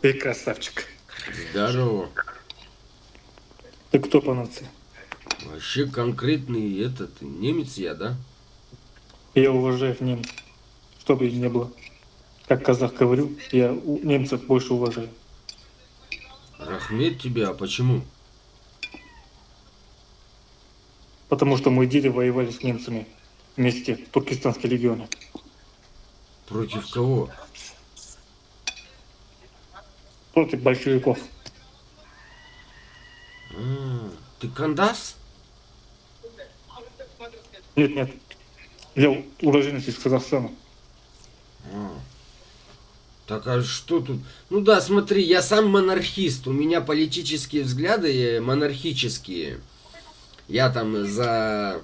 Ты красавчик. Здорово. Ты кто по нации? Вообще конкретный этот немец я, да? Я уважаю немцев, что бы ни было. Как казах говорю, я немцев больше уважаю. Рахмет тебе, а почему? Потому что мои деды воевали с немцами вместе в Туркестанской легионе. Против кого? Против большевиков. Ты кандас? Нет, нет. Я уроженец из Казахстана. Так а что тут? Ну да, смотри, я сам монархист. У меня политические взгляды монархические. Я там за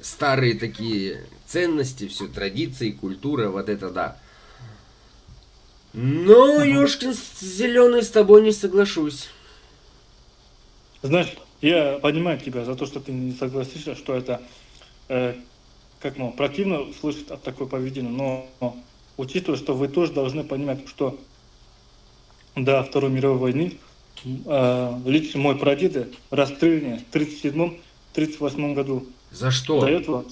старые такие ценности, все традиции, культура, вот это да. Но, Мгм. ёшкин зеленый, с тобой не соглашусь. Знаешь, я понимаю тебя за то, что ты не согласишься, что это э, противно слышать от такой поведения, но учитывая, что вы тоже должны понимать, что до Второй мировой войны лично мой прадед расстрелян в 1937-1938 году. За До что? этого,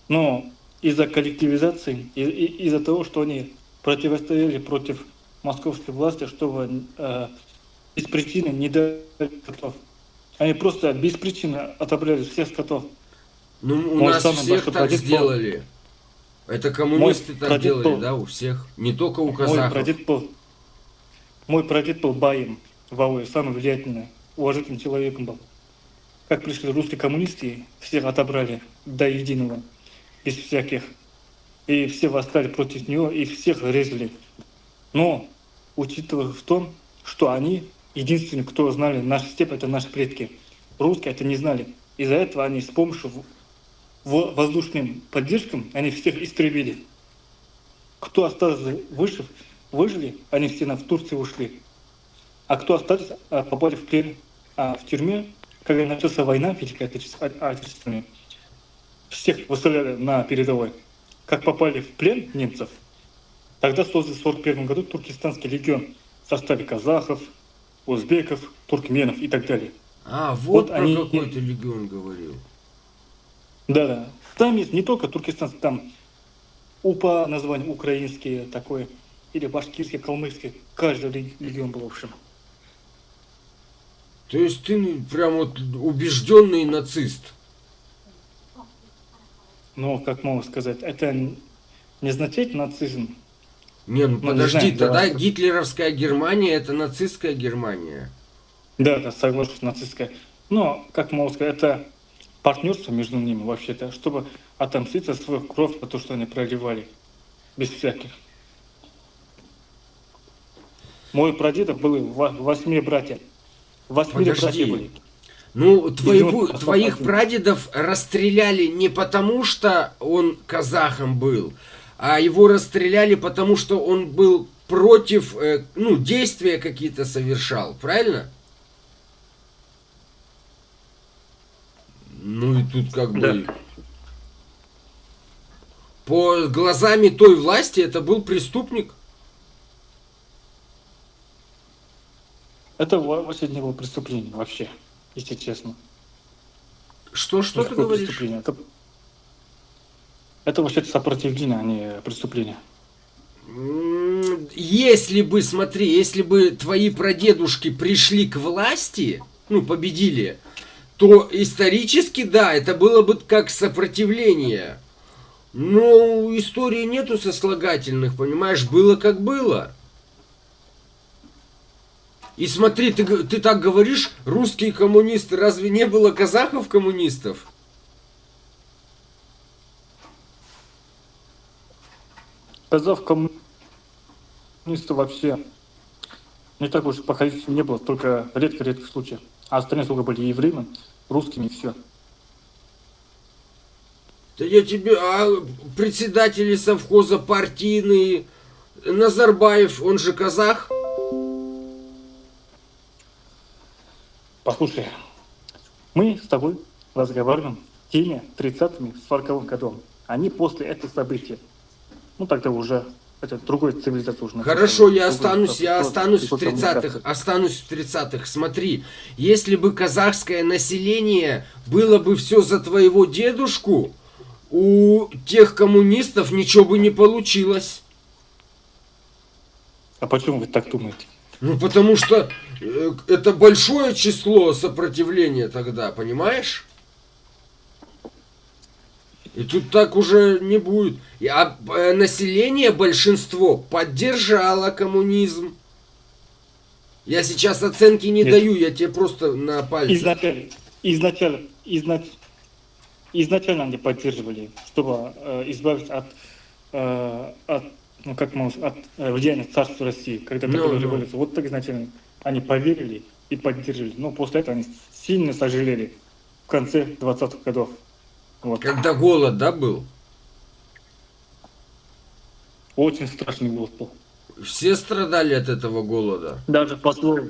но из-за коллективизации, из-за того, что они противостояли против московской власти, чтобы без причины не дали котов. Они просто без причины отобрали всех скотов. Ну, у Мой нас самый всех большой так прадед был, сделали. Это мой коммунисты так прадед делали, был, да, у всех. Не только у мой казахов. прадед был, мой прадед был Баем Вавой, самый влиятельный, уважительным человеком был. Как пришли русские коммунисты, всех отобрали до единого, без всяких. И все восстали против него, и всех резали. Но, учитывая в том, что они, единственные, кто знали наш степь, это наши предки. Русские это не знали. Из-за этого они с помощью воздушным поддержкам, они всех истребили. Кто остался выжили, они все в Турции ушли. А кто остались, попали в плен. А в тюрьме, когда началась война Великая Отечественная, всех выставляли на передовой. Как попали в плен немцев, тогда создали в 1941 году Туркестанский легион в составе казахов, узбеков, туркменов и так далее. А, Вот вот про какой ты они, легион говорил. да, там есть не только Туркестан, там УПА, название украинские такое, или башкирские, калмыцкие, каждый легион был в общем. То есть ты прям вот убежденный нацист. Но, как можно сказать, это не означает нацизм. Не, ну Ну, не подожди, знаю, для тогда вас. гитлеровская Германия это нацистская Германия. Да, да, соглашусь, нацистская. Но, как можно сказать, это партнерство между ними вообще-то, чтобы отомстить за свою кровь, за то, что они проливали, без всяких. Мой прадед был 8 братья. 8 братья Подожди. были. Ну, Из него остался твоих один. прадедов расстреляли не потому, что он казахом был, а его расстреляли потому, что он был против, ну, действия какие-то совершал, правильно? Ну и тут как Да. бы по глазами той власти это был преступник. Это вообще не было преступлением вообще, если честно. Что ты Никакое говоришь? преступление. Это вообще сопротивление, а не преступление. Если бы, смотри, если бы твои прадедушки пришли к власти, ну, победили, то исторически, да, это было бы как сопротивление. Но у истории нету сослагательных, понимаешь, было как было. И смотри, ты так говоришь, русские коммунисты, разве не было казахов-коммунистов? Казах коммунистов вообще не так уж по количеству не было, только редко-редко случаев. А остальные только были евреями, русскими и все. Да я тебе, а председатели совхоза партийные, Назарбаев, он же казах? Послушай, мы с тобой разговариваем в теме 30-ми, 40-м годом. Они после этого события, ну тогда уже хотя другой цивилизации уже Хорошо, находится. я Другой останусь в какой-то 30-х. коммуникации. Останусь в 30-х. Смотри, если бы казахское население было бы все за твоего дедушку, у тех коммунистов ничего бы не получилось. А почему вы так думаете? Ну, потому что это большое число сопротивления тогда, понимаешь? И тут так уже не будет. Население, большинство, поддержало коммунизм. Я сейчас оценки не Нет. даю, я тебе просто на пальцах. Изначально они поддерживали, чтобы избавиться от ну, как мы, от влияния царства России, когда это была революция. Вот так изначально они поверили и поддерживали. Но после этого они сильно сожалели в конце 20-х годов. Вот. Когда голод, да, был? Очень страшный голод был. Все страдали от этого голода. Даже по слову.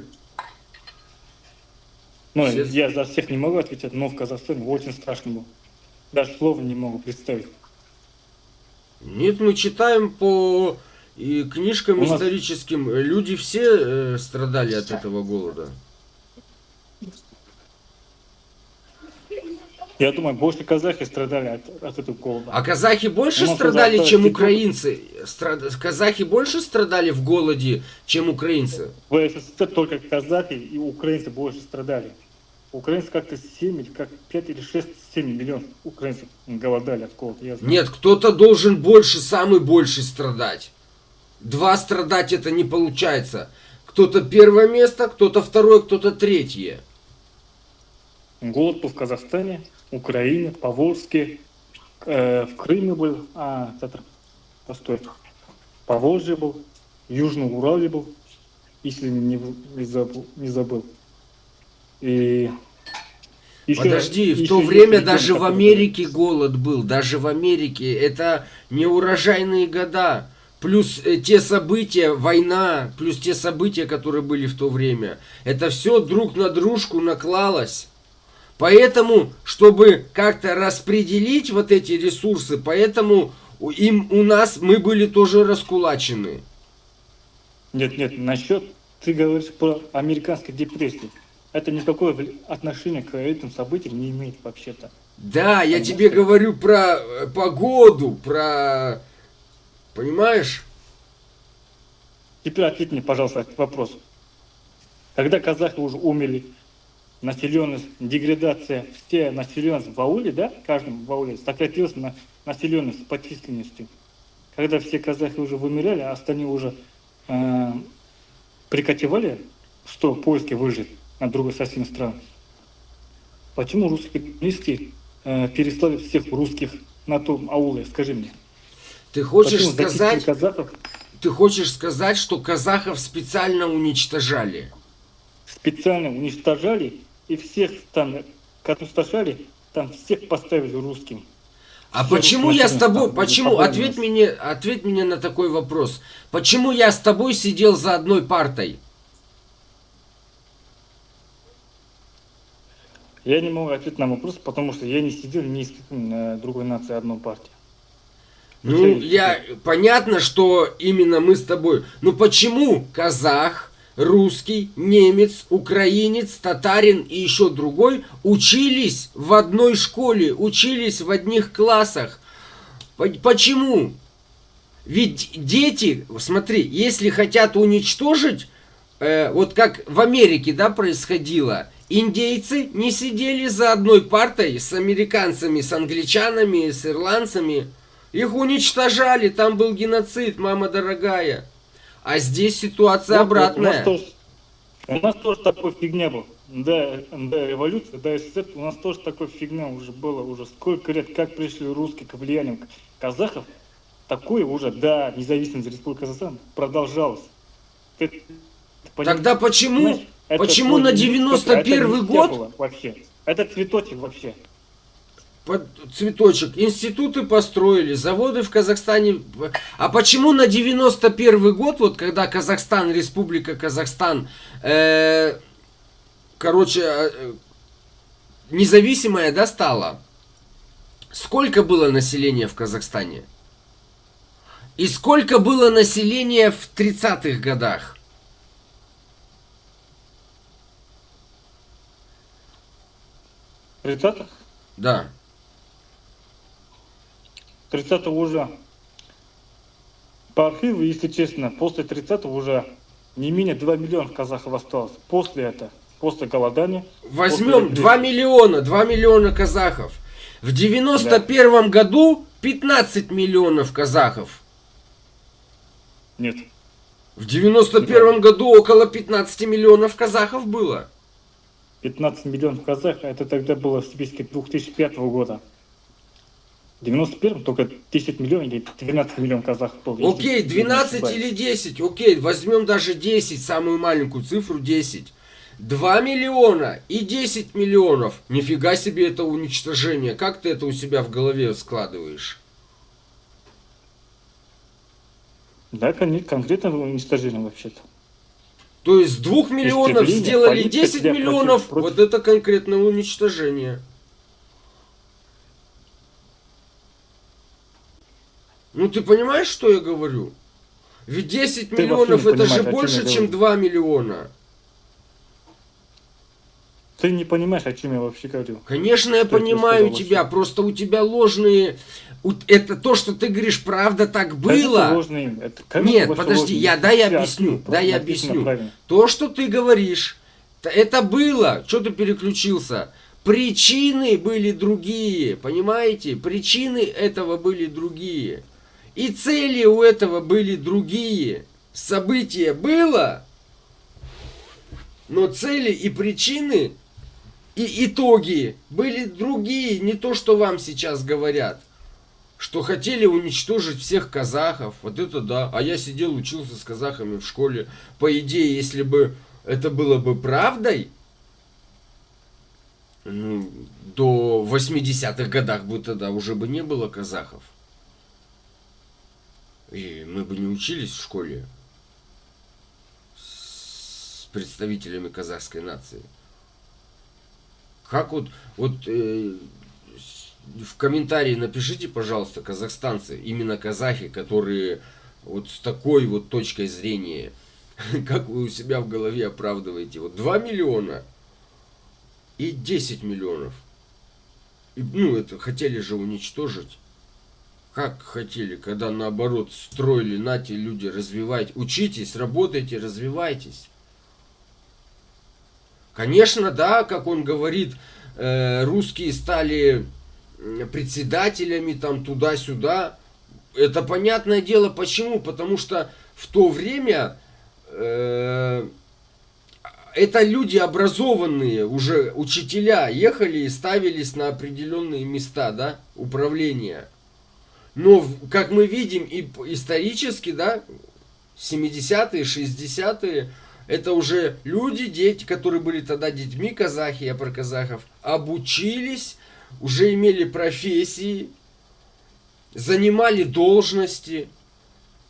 Ну, Все- я за всех не могу ответить, но в Казахстане очень страшно был. Даже слова не могу представить. Нет, мы читаем по книжкам У нас- историческим. Люди все страдали от этого голода. Я думаю, больше казахи страдали от этого голода. А казахи больше У нас страдали, осталось чем тепло. украинцы? Казахи больше страдали в голоде, чем украинцы? В СССР только казахи и украинцы больше страдали. Украинцы как-то 7 или как 5 или 6, 7 миллионов украинцев голодали от голода. Я знаю. Нет, кто-то должен больше, самый больший страдать. Два страдать это не получается. Кто-то первое место, кто-то второе, кто-то третье. Голод был в Казахстане, Украине, Поволжске, в Крыме был, постой, в Поволжье был, в Южном Урале был, если не забыл. И еще- Подожди, в еще то есть время регионы, даже в которые- Америке голод был. Даже в Америке. Это неурожайные года. Плюс те события, война, плюс те события, которые были в то время. Это все друг на дружку наклалось. Поэтому, чтобы как-то распределить вот эти ресурсы, поэтому у нас мы были тоже раскулачены. Нет, насчет, ты говоришь про американскую депрессию. Это никакое отношение к этим событиям не имеет вообще-то. Да, я Понятно. тебе говорю про погоду, про... Понимаешь? Теперь ответь мне, пожалуйста, на этот вопрос. Когда казахи уже умерли, населенность, деградация, все населенность в ауле, да, в каждом в ауле сократилась на населенность по численности. Когда все казахи уже вымирали, а остальные уже прикативали, что в поиске выжить на другой соседней стране. Почему русские коммунисты переслали всех русских на том ауле, скажи мне? Ты хочешь Почему зачистили сказать, казахов, что казахов специально уничтожали? специально уничтожали, и всех там, как уничтожали, там всех поставили русским. А Все почему русские я с тобой, националисты, почему, ответь мне на такой вопрос. Почему я с тобой сидел за одной партой? Я не могу ответить на вопрос, потому что я не сидел ни с какой другой нацией одной партии. Ну, понятно, что именно мы с тобой. Но почему казах, русский, немец, украинец, татарин и еще другой учились в одной школе, учились в одних классах? Почему? Ведь дети, смотри, если хотят уничтожить, вот как в Америке, да, происходило, индейцы не сидели за одной партой с американцами, с англичанами, с ирландцами. Их уничтожали, там был геноцид, мама дорогая. А здесь ситуация обратная. У нас тоже такой фигня был. До революции, до СССР у нас тоже такой фигня уже было. Уже сколько лет, как пришли русские к влиянию казахов, такое уже до независимости Республики Казахстан продолжалось. Тогда почему Почему на 91 год... Вообще. Это цветочек вообще. Цветочек. Институты построили, заводы в Казахстане. А почему на 91 год, вот когда Казахстан, Республика Казахстан, независимая, да, стала? Сколько было населения в Казахстане? И сколько было населения в 30-х годах? В 30-х? Да. 30-х уже. По архиву, если честно, после 30-го уже не менее 2 миллиона казахов осталось. После голодания. Возьмем 2 миллиона, 2 миллиона казахов. В 91 году 15 миллионов казахов. Нет. В 91 году около 15 миллионов казахов было. 15 миллионов казахов, это тогда было в списке 2005 года. В 91-м только 10 миллионов или 12 миллионов казахов было. Окей, 12 или 10, окей, возьмем даже 10, самую маленькую цифру 10. 2 миллиона и 10 миллионов. Нифига себе это уничтожение. Как ты это у себя в голове складываешь? Да, конкретно уничтожение вообще-то. То есть с 2 миллионов сделали политика 10 себя миллионов, против. вот это конкретное уничтожение. Ну ты понимаешь, что я говорю? Ведь 10 Ты миллионов вообще не это же понимаешь, о чем больше, я чем говорю. 2 миллиона. Ты не понимаешь, о чем я вообще говорю. Конечно, я Что я тебе понимаю сказал тебя, вообще? просто у тебя ложные... Это то, что ты говоришь, правда так Конечно, было. ложные. конечно, Нет, вообще подожди, ложные. дай я Все объясню, архивы дай я написано объясню. правильно. То, что ты говоришь, это было. Что ты переключился? Причины были другие, понимаете? Причины этого были другие. И цели у этого были другие. Событие было, но цели и причины, и итоги были другие. Не то, что вам сейчас говорят. Что хотели уничтожить всех казахов. Вот это да. А я сидел, учился с казахами в школе. По идее, если бы это было бы правдой, ну, до 80-х годах бы тогда уже бы не было казахов. И мы бы не учились в школе с представителями казахской нации. Как в комментарии напишите, пожалуйста, казахстанцы, именно казахи, которые вот с такой вот точкой зрения, как вы у себя в голове оправдываете. Вот 2 миллиона и 10 миллионов. И, ну, это хотели же уничтожить. Как хотели, когда наоборот строили, нате, люди, развивайте, учитесь, работайте, развивайтесь. Конечно, да, как он говорит, русские стали председателями там туда-сюда. Это понятное дело, почему? Потому что в то время это люди образованные, уже учителя, ехали и ставились на определенные места, да, управления. Но, как мы видим, и исторически, да, 70-е, 60-е, это уже люди, дети, которые были тогда детьми казахи, я про казахов, обучились, уже имели профессии, занимали должности.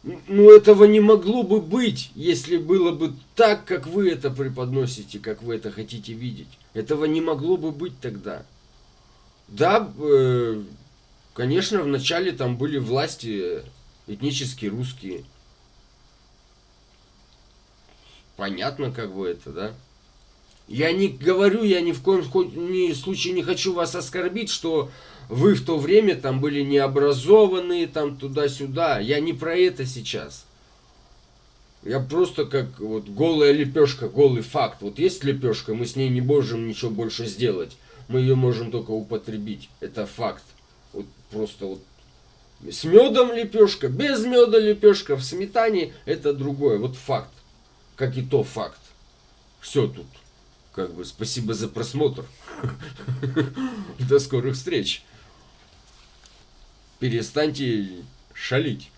Но этого не могло бы быть, если было бы так, как вы это преподносите, как вы это хотите видеть. Этого не могло бы быть тогда. Да, конечно, вначале там были власти этнические русские. Понятно, как бы это, да? Я не говорю, я ни в коем случае не хочу вас оскорбить, что вы в то время там были необразованные, там туда-сюда. Я не про это сейчас. Я просто как вот голая лепешка, голый факт. Вот есть лепешка, мы с ней не можем ничего больше сделать. Мы ее можем только употребить. Это факт. Вот просто вот с медом лепешка, без меда лепешка, в сметане это другое. Вот факт. Как и то факт. Все тут. Как бы спасибо за просмотр. До скорых встреч. Перестаньте шалить.